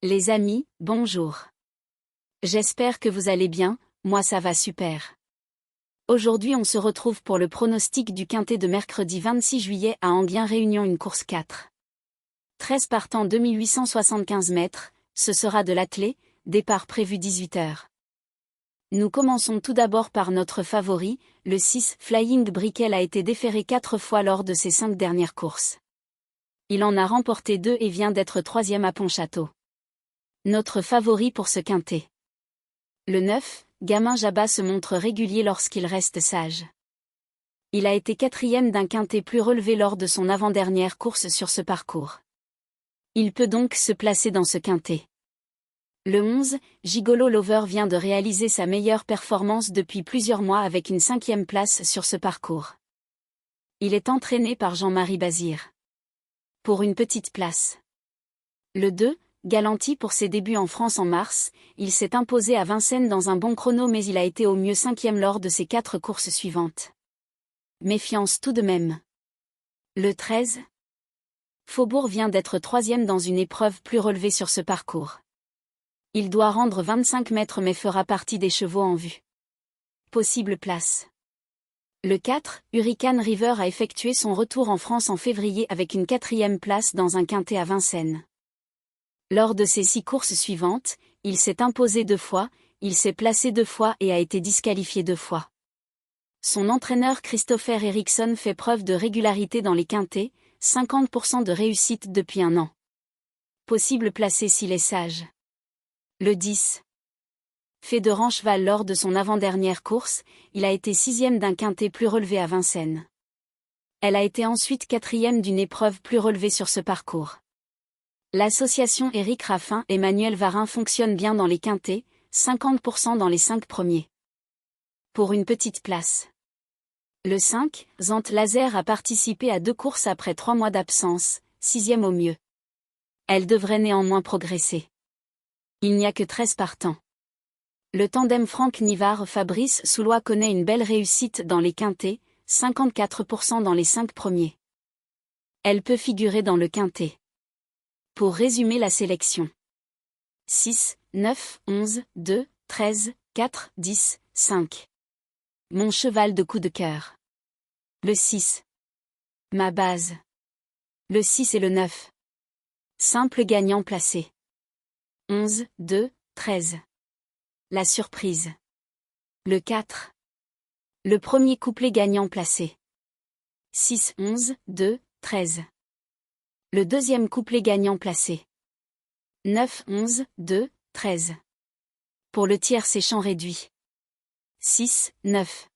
Les amis, bonjour. J'espère que vous allez bien, moi ça va super. Aujourd'hui on se retrouve pour le pronostic du quintet de mercredi 26 juillet à Enghien Réunion une course 4. 13 partants 2875 mètres, ce sera de l'attelé, départ prévu 18h. Nous commençons tout d'abord par notre favori, le 6, Flying Brickell a été déféré 4 fois lors de ses 5 dernières courses. Il en a remporté 2 et vient d'être 3e à Pontchâteau. Notre favori pour ce quintet. Le 9, Gamin Jabba se montre régulier lorsqu'il reste sage. Il a été 4e d'un quintet plus relevé lors de son avant-dernière course sur ce parcours. Il peut donc se placer dans ce quintet. Le 11, Gigolo Lover vient de réaliser sa meilleure performance depuis plusieurs mois avec une 5e place sur ce parcours. Il est entraîné par Jean-Marie Bazir. Pour une petite place. Le 2, Galanty pour ses débuts en France en mars, il s'est imposé à Vincennes dans un bon chrono mais il a été au mieux 5e lors de ses 4 courses suivantes. Méfiance tout de même. Le 13, Faubourg vient d'être 3e dans une épreuve plus relevée sur ce parcours. Il doit rendre 25 mètres mais fera partie des chevaux en vue. Possible place. Le 4, Hurricane River a effectué son retour en France en février avec une 4e place dans un quintet à Vincennes. Lors de ses 6 courses suivantes, il s'est imposé 2 fois, il s'est placé 2 fois et a été disqualifié 2 fois. Son entraîneur Christopher Eriksson fait preuve de régularité dans les quintets, 50% de réussite depuis un an. Possible placé s'il est sage. Le 10. Fait de Rancheval lors de son avant-dernière course, il a été 6e d'un quintet plus relevé à Vincennes. Elle a été ensuite 4e d'une épreuve plus relevée sur ce parcours. L'association Éric Raffin et Manuel Varin fonctionne bien dans les quintets, 50% dans les 5 premiers. Pour une petite place. Le 5, Zante Laser a participé à 2 courses après 3 mois d'absence, 6e au mieux. Elle devrait néanmoins progresser. Il n'y a que 13 partants. Le tandem Franck Nivard-Fabrice Soulois connaît une belle réussite dans les quintets, 54% dans les 5 premiers. Elle peut figurer dans le quintet. Pour résumer la sélection. 6, 9, 11, 2, 13, 4, 10, 5. Mon cheval de coup de cœur. Le 6. Ma base. Le 6 et le 9. Simple gagnant placé. 11, 2, 13. La surprise. Le 4. Le premier couplet gagnant placé. 6, 11, 2, 13. Le deuxième couplet gagnant placé. 9, 11, 2, 13. Pour le tiers c'est champ réduit. 6, 9.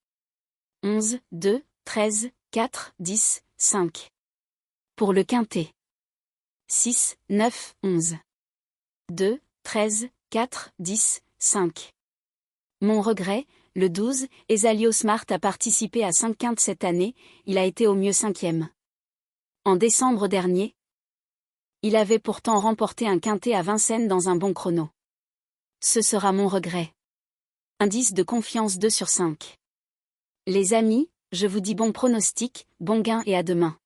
11, 2, 13, 4, 10, 5. Pour le quintet. 6, 9, 11. 2, 13, 4, 10, 5. Mon regret, le 12, Esalio Smart a participé à 5 quintes cette année, il a été au mieux 5e. En décembre dernier, il avait pourtant remporté un quintet à Vincennes dans un bon chrono. Ce sera mon regret. Indice de confiance 2 sur 5. Les amis, je vous dis bon pronostic, bon gain et à demain.